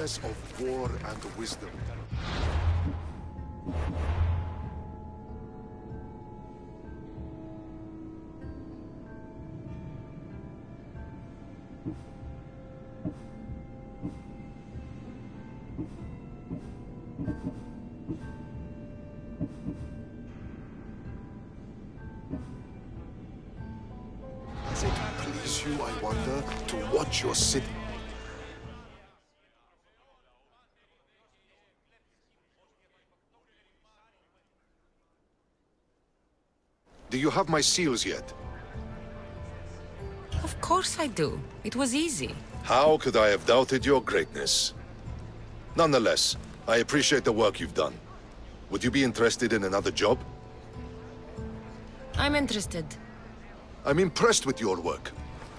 process of war and wisdom. Does it please you, I wonder, to watch your city? Do you have my seals yet? Of course I do. It was easy. How could I have doubted your greatness? Nonetheless, I appreciate the work you've done. Would you be interested in another job? I'm interested. I'm impressed with your work.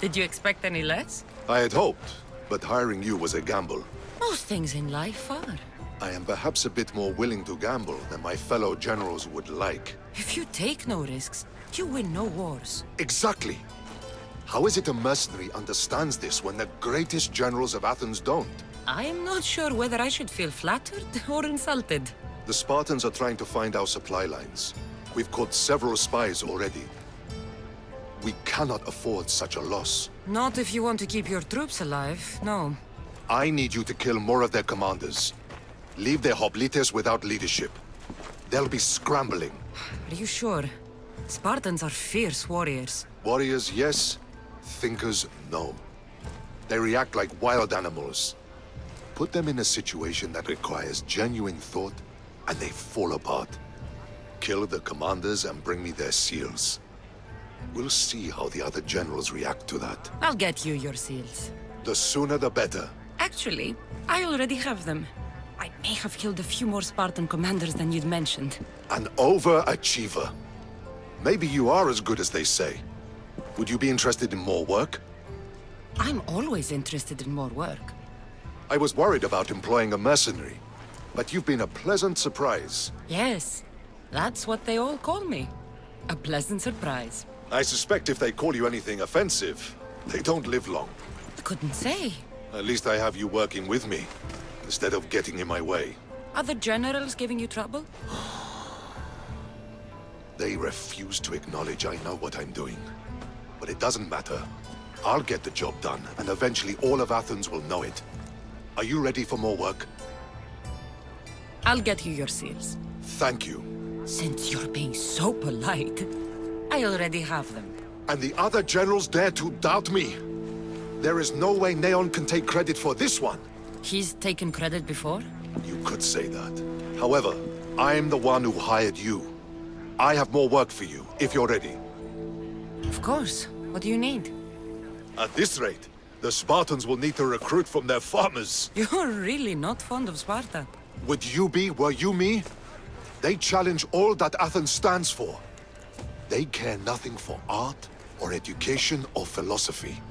Did you expect any less? I had hoped, but hiring you was a gamble. Most things in life are. I am perhaps a bit more willing to gamble than my fellow generals would like. If you take no risks, you win no wars. Exactly. How is it a mercenary understands this when the greatest generals of Athens don't? I am not sure whether I should feel flattered or insulted. The Spartans are trying to find our supply lines. We've caught several spies already. We cannot afford such a loss. Not if you want to keep your troops alive, no. I need you to kill more of their commanders. Leave their hoplites without leadership. They'll be scrambling. Are you sure? Spartans are fierce warriors. Warriors, yes. Thinkers, no. They react like wild animals. Put them in a situation that requires genuine thought, and they fall apart. Kill the commanders and bring me their seals. We'll see how the other generals react to that. I'll get you your seals. The sooner the better. Actually, I already have them. I may have killed a few more Spartan commanders than you'd mentioned. An overachiever. Maybe you are as good as they say. Would you be interested in more work? I'm always interested in more work. I was worried about employing a mercenary, but you've been a pleasant surprise. Yes, that's what they all call me. A pleasant surprise. I suspect if they call you anything offensive, they don't live long. I couldn't say. At least I have you working with me, instead of getting in my way. Are the generals giving you trouble? They refuse to acknowledge I know what I'm doing. But it doesn't matter. I'll get the job done, and eventually all of Athens will know it. Are you ready for more work? I'll get you your seals. Thank you. Since you're being so polite, I already have them. And the other generals dare to doubt me? There is no way Neon can take credit for this one. He's taken credit before? You could say that. However, I'm the one who hired you. I have more work for you, if you're ready. Of course. What do you need? At this rate, the Spartans will need to recruit from their farmers. You're really not fond of Sparta. Would you be, were you me? They challenge all that Athens stands for. They care nothing for art, or education, or philosophy.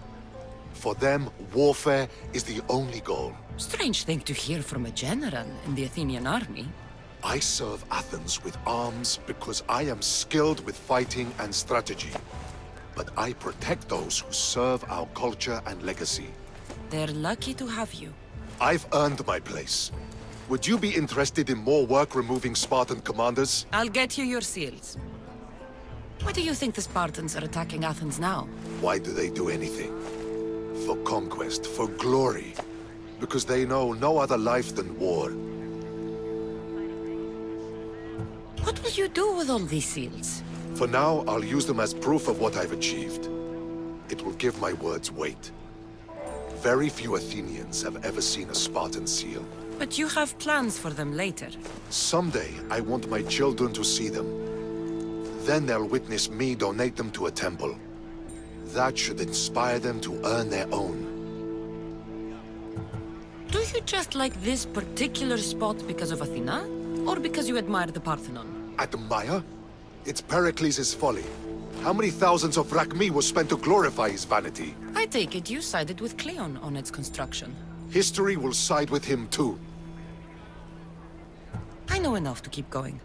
For them, warfare is the only goal. Strange thing to hear from a general in the Athenian army. I serve Athens with arms because I am skilled with fighting and strategy. But I protect those who serve our culture and legacy. They're lucky to have you. I've earned my place. Would you be interested in more work removing Spartan commanders? I'll get you your seals. Why do you think the Spartans are attacking Athens now? Why do they do anything? For conquest, for glory. Because they know no other life than war. What will you do with all these seals? For now, I'll use them as proof of what I've achieved. It will give my words weight. Very few Athenians have ever seen a Spartan seal. But you have plans for them later. Someday, I want my children to see them. Then they'll witness me donate them to a temple. That should inspire them to earn their own. Do you just like this particular spot because of Athena? Or because you admire the Parthenon? Admire? It's Pericles' folly. How many thousands of drachmae was spent to glorify his vanity? I take it you sided with Cleon on its construction. History will side with him too. I know enough to keep going.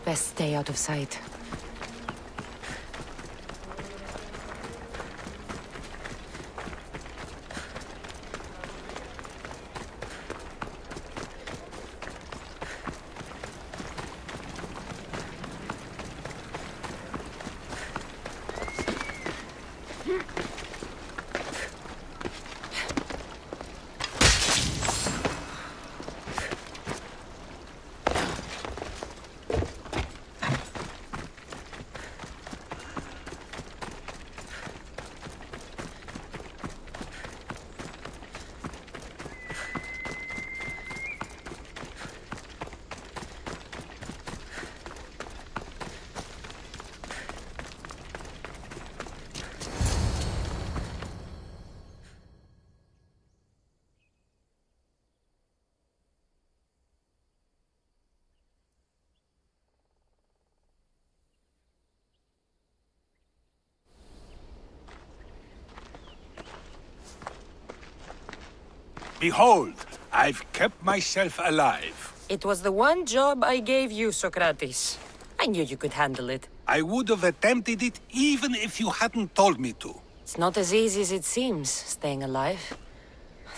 Best stay out of sight. Behold, I've kept myself alive. It was the one job I gave you, Socrates. I knew you could handle it. I would have attempted it even if you hadn't told me to. It's not as easy as it seems, staying alive.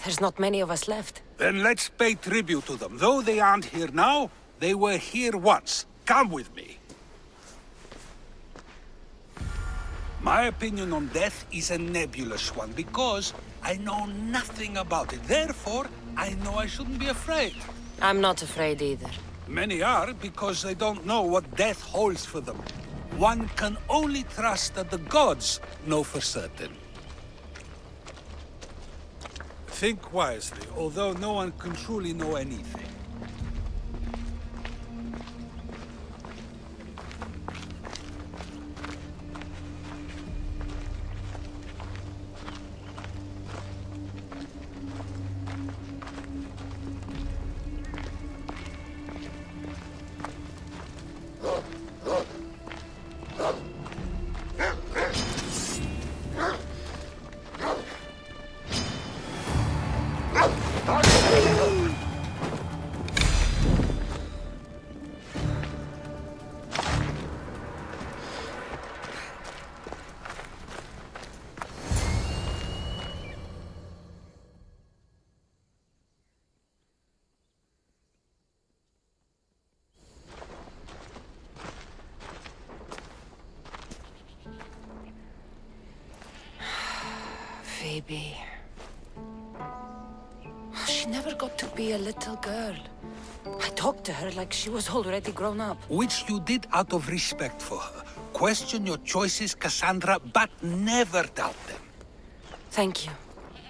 There's not many of us left. Then let's pay tribute to them. Though they aren't here now, they were here once. Come with me. My opinion on death is a nebulous one because I know nothing about it. Therefore, I know I shouldn't be afraid. I'm not afraid either. Many are because they don't know what death holds for them. One can only trust that the gods know for certain. Think wisely, although no one can truly know anything. Phoebe. She never got to be a little girl. I talked to her like she was already grown up. Which you did out of respect for her. Question your choices, Cassandra, but never doubt them. Thank you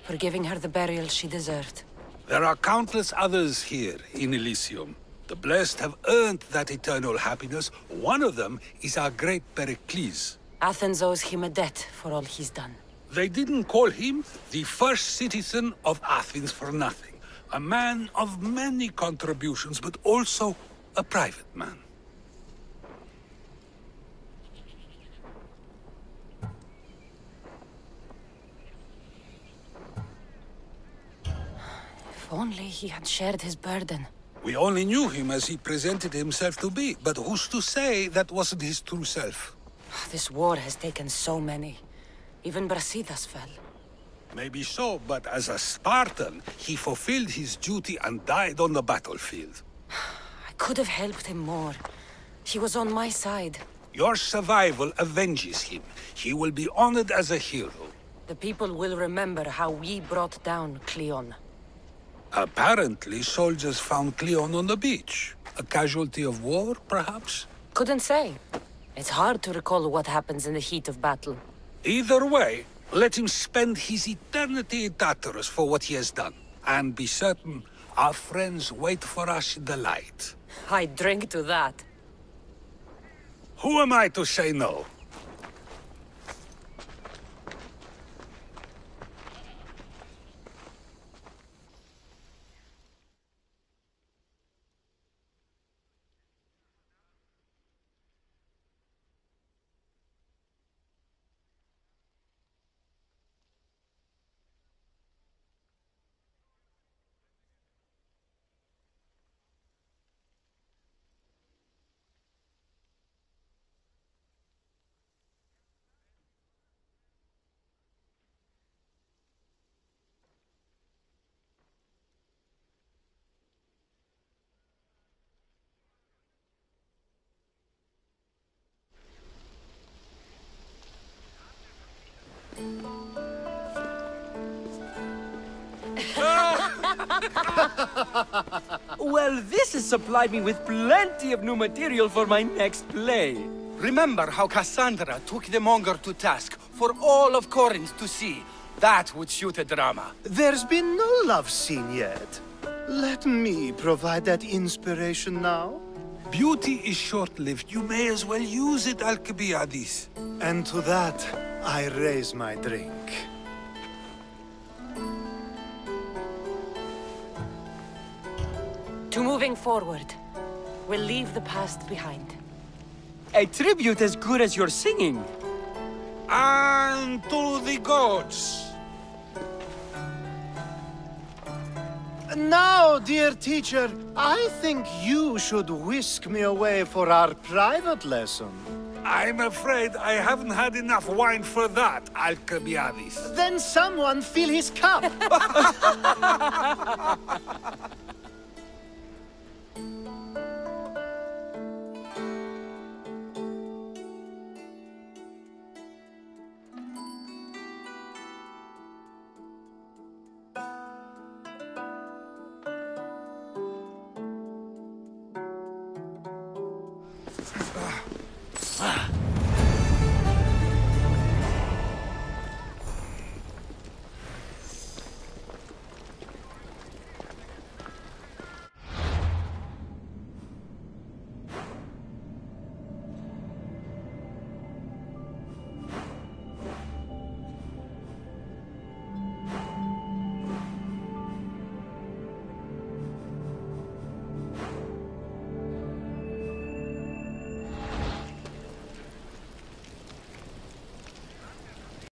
for giving her the burial she deserved. There are countless others here in Elysium. The blessed have earned that eternal happiness. One of them is our great Pericles. Athens owes him a debt for all he's done. They didn't call him the first citizen of Athens for nothing. A man of many contributions, but also a private man. If only he had shared his burden. We only knew him as he presented himself to be, but who's to say that wasn't his true self? This war has taken so many. Even Brasidas fell. Maybe so, but as a Spartan, he fulfilled his duty and died on the battlefield. I could have helped him more. He was on my side. Your survival avenges him. He will be honored as a hero. The people will remember how we brought down Cleon. Apparently, soldiers found Cleon on the beach. A casualty of war, perhaps? Couldn't say. It's hard to recall what happens in the heat of battle. Either way, let him spend his eternity in Tartarus for what he has done. And be certain, our friends wait for us in the light. I drink to that. Who am I to say no? Well, this has supplied me with plenty of new material for my next play. Remember how Cassandra took the monger to task for all of Corinth to see? That would shoot a drama. There's been no love scene yet. Let me provide that inspiration now. Beauty is short-lived. You may as well use it, Alcibiades. And to that, I raise my drink. To moving forward. We'll leave the past behind. A tribute as good as your singing. And to the gods. Now, dear teacher, I think you should whisk me away for our private lesson. I'm afraid I haven't had enough wine for that, Alcibiades. Then someone fill his cup.